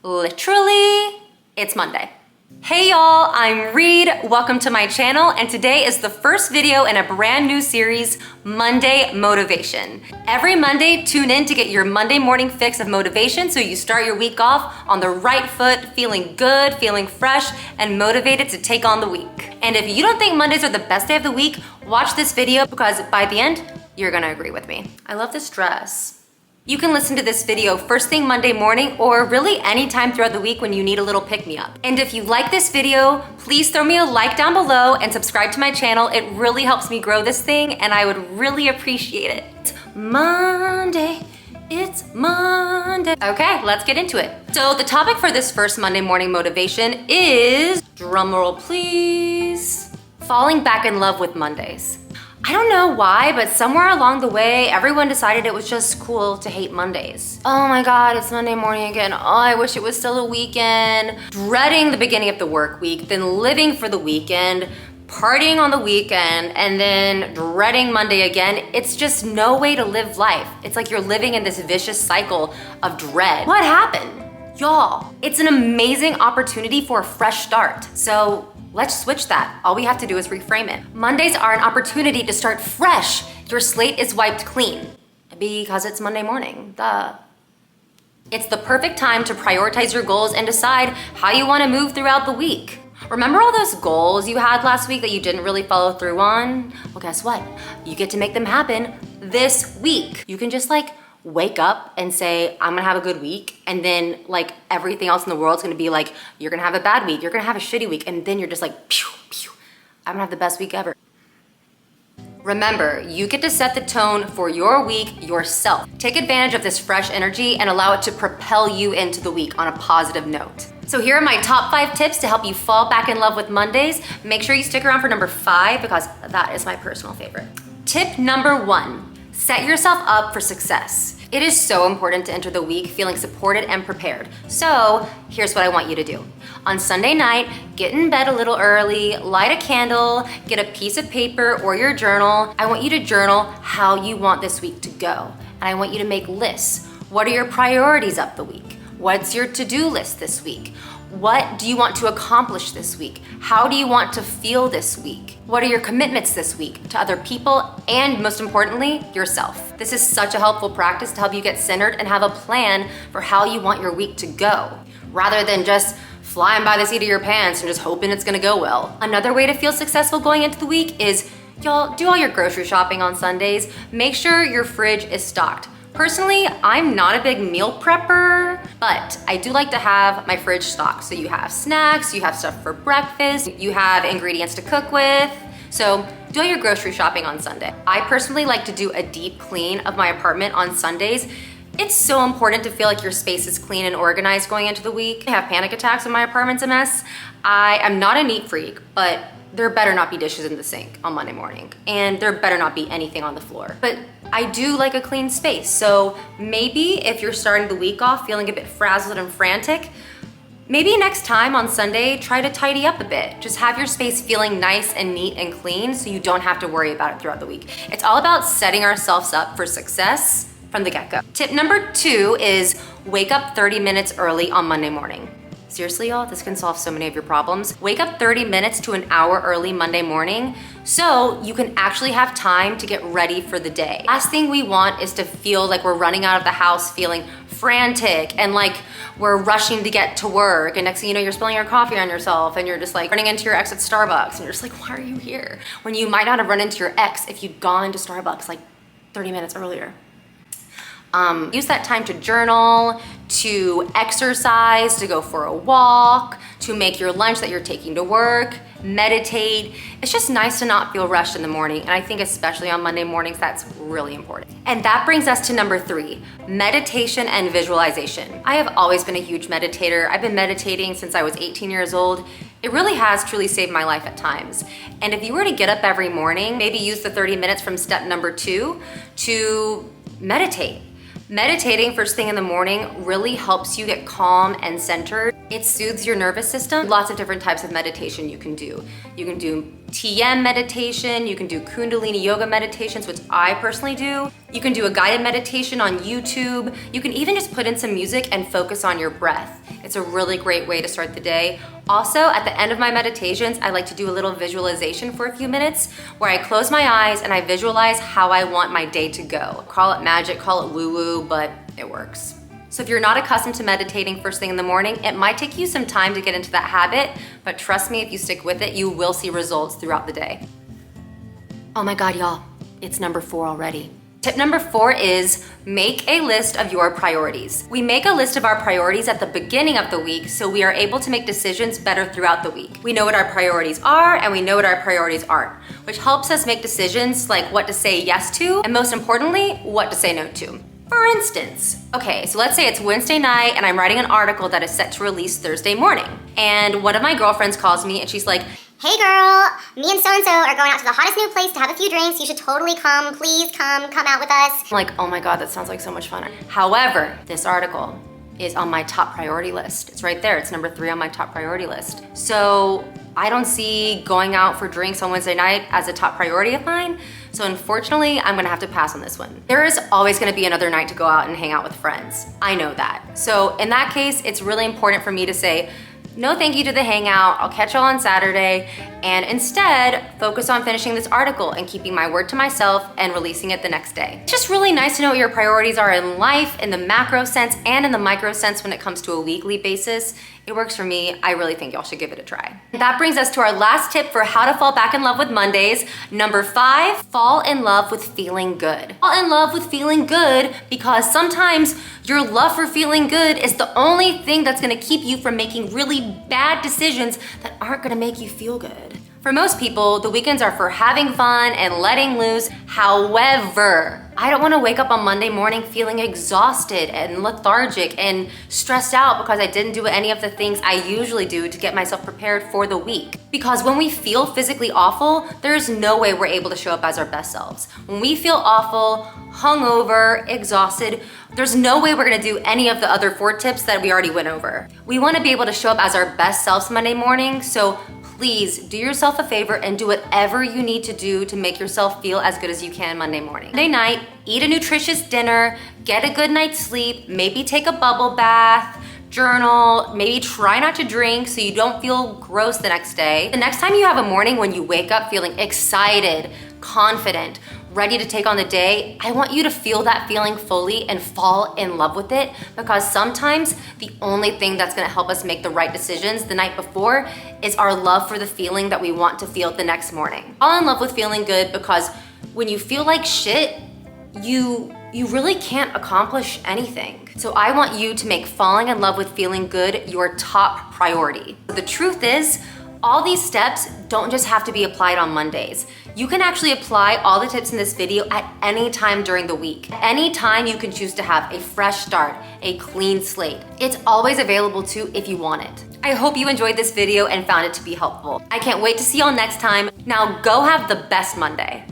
Literally, it's Monday. Hey y'all, I'm Reed. Welcome to my channel, and today is the first video in a brand new series, Monday Motivation. Every Monday, tune in to get your Monday morning fix of motivation so you start your week off on the right foot, feeling good, feeling fresh, and motivated to take on the week. And if you don't think Mondays are the best day of the week, watch this video because by the end, you're gonna agree with me. I love this dress. You can listen to this video first thing Monday morning or really anytime throughout the week when you need a little pick-me-up. And if you like this video, please throw me a like down below and subscribe to my channel. It really helps me grow this thing and I would really appreciate it. It's Monday. Okay, let's get into it. So the topic for this first Monday morning motivation is, drumroll please, falling back in love with Mondays. I don't know why, but somewhere along the way, everyone decided it was just cool to hate Mondays. Oh my God, it's Monday morning again. Oh, I wish it was still a weekend. Dreading the beginning of the work week, then living for the weekend, partying on the weekend, and then dreading Monday again. It's just no way to live life. It's like you're living in this vicious cycle of dread. What happened? Y'all, it's an amazing opportunity for a fresh start. So let's switch that. All we have to do is reframe it. Mondays are an opportunity to start fresh. Your slate is wiped clean. Because it's Monday morning, duh. It's the perfect time to prioritize your goals and decide how you want to move throughout the week. Remember all those goals you had last week that you didn't really follow through on? Well, guess what? You get to make them happen this week. You can just wake up and say, I'm gonna have a good week, and then everything else in the world's gonna be like, you're gonna have a bad week, you're gonna have a shitty week, and then you're just like, pew, pew, I'm gonna have the best week ever. Remember, you get to set the tone for your week yourself. Take advantage of this fresh energy and allow it to propel you into the week on a positive note. So here are my top 5 tips to help you fall back in love with Mondays. Make sure you stick around for number 5 because that is my personal favorite. Tip number 1. Set yourself up for success. It is so important to enter the week feeling supported and prepared. So here's what I want you to do. On Sunday night, get in bed a little early, light a candle, get a piece of paper or your journal. I want you to journal how you want this week to go. And I want you to make lists. What are your priorities of the week? What's your to-do list this week? What do you want to accomplish this week? How do you want to feel this week? What are your commitments this week to other people and, most importantly, yourself? This is such a helpful practice to help you get centered and have a plan for how you want your week to go, rather than just flying by the seat of your pants and just hoping it's gonna go well. Another way to feel successful going into the week is, y'all, do all your grocery shopping on Sundays. Make sure your fridge is stocked. Personally, I'm not a big meal prepper, but I do like to have my fridge stocked. So you have snacks, you have stuff for breakfast, you have ingredients to cook with. So do all your grocery shopping on Sunday. I personally like to do a deep clean of my apartment on Sundays. It's so important to feel like your space is clean and organized going into the week. I have panic attacks when my apartment's a mess. I am not a neat freak, but there better not be dishes in the sink on Monday morning, and there better not be anything on the floor. But I do like a clean space, so maybe if you're starting the week off feeling a bit frazzled and frantic, maybe next time on Sunday, try to tidy up a bit. Just have your space feeling nice and neat and clean so you don't have to worry about it throughout the week. It's all about setting ourselves up for success from the get-go. Tip number 2 is wake up 30 minutes early on Monday morning. Seriously, y'all, this can solve so many of your problems. Wake up 30 minutes to an hour early Monday morning so you can actually have time to get ready for the day. Last thing we want is to feel like we're running out of the house feeling frantic and like we're rushing to get to work, and next thing you know, you're spilling your coffee on yourself and you're just running into your ex at Starbucks and you're just like, why are you here? When you might not have run into your ex if you'd gone to Starbucks 30 minutes earlier. Use that time to journal, to exercise, to go for a walk, to make your lunch that you're taking to work, meditate. It's just nice to not feel rushed in the morning. And I think especially on Monday mornings, that's really important. And that brings us to number 3, meditation and visualization. I have always been a huge meditator. I've been meditating since I was 18 years old. It really has truly saved my life at times. And if you were to get up every morning, maybe use the 30 minutes from step number 2 to meditate. Meditating first thing in the morning really helps you get calm and centered. It soothes your nervous system. Lots of different types of meditation you can do. You can do TM meditation, you can do Kundalini yoga meditations, which I personally do. You can do a guided meditation on YouTube. You can even just put in some music and focus on your breath. It's a really great way to start the day. Also, at the end of my meditations, I like to do a little visualization for a few minutes where I close my eyes and I visualize how I want my day to go. Call it magic, call it woo-woo, but it works. So if you're not accustomed to meditating first thing in the morning, it might take you some time to get into that habit, but trust me, if you stick with it, you will see results throughout the day. Oh my God, y'all, it's number 4 already. Tip number 4 is make a list of your priorities. We make a list of our priorities at the beginning of the week so we are able to make decisions better throughout the week. We know what our priorities are and we know what our priorities aren't, which helps us make decisions like what to say yes to and most importantly, what to say no to. For instance, okay, so let's say it's Wednesday night and I'm writing an article that is set to release Thursday morning. And one of my girlfriends calls me and she's like, "Hey girl, me and so-and-so are going out to the hottest new place to have a few drinks. You should totally come. Please come out with us." I'm like, oh my God, that sounds like so much fun. However, this article is on my top priority list. It's right there. It's number 3 on my top priority list. So I don't see going out for drinks on Wednesday night as a top priority of mine. So unfortunately, I'm gonna have to pass on this one. There is always gonna be another night to go out and hang out with friends. I know that. So in that case, it's really important for me to say, no thank you to the hangout, I'll catch y'all on Saturday, and instead focus on finishing this article and keeping my word to myself and releasing it the next day. It's just really nice to know what your priorities are in life, in the macro sense and in the micro sense when it comes to a weekly basis. It works for me. I really think y'all should give it a try. That brings us to our last tip for how to fall back in love with Mondays. Number 5, fall in love with feeling good. Fall in love with feeling good because sometimes your love for feeling good is the only thing that's gonna keep you from making really bad decisions that aren't gonna make you feel good. For most people, the weekends are for having fun and letting loose. However, I don't wanna wake up on Monday morning feeling exhausted and lethargic and stressed out because I didn't do any of the things I usually do to get myself prepared for the week. Because when we feel physically awful, there's no way we're able to show up as our best selves. When we feel awful, hungover, exhausted, there's no way we're gonna do any of the other 4 tips that we already went over. We wanna be able to show up as our best selves Monday morning, so please do yourself a favor and do whatever you need to do to make yourself feel as good as you can Monday morning. Monday night, eat a nutritious dinner, get a good night's sleep, maybe take a bubble bath, journal, maybe try not to drink so you don't feel gross the next day. The next time you have a morning when you wake up feeling excited, confident, ready to take on the day, I want you to feel that feeling fully and fall in love with it, because sometimes the only thing that's gonna help us make the right decisions the night before is our love for the feeling that we want to feel the next morning. Fall in love with feeling good because when you feel like shit, you really can't accomplish anything. So I want you to make falling in love with feeling good your top priority. The truth is, all these steps don't just have to be applied on Mondays. You can actually apply all the tips in this video at any time during the week. Any time you can choose to have a fresh start, a clean slate. It's always available too if you want it. I hope you enjoyed this video and found it to be helpful. I can't wait to see y'all next time. Now go have the best Monday.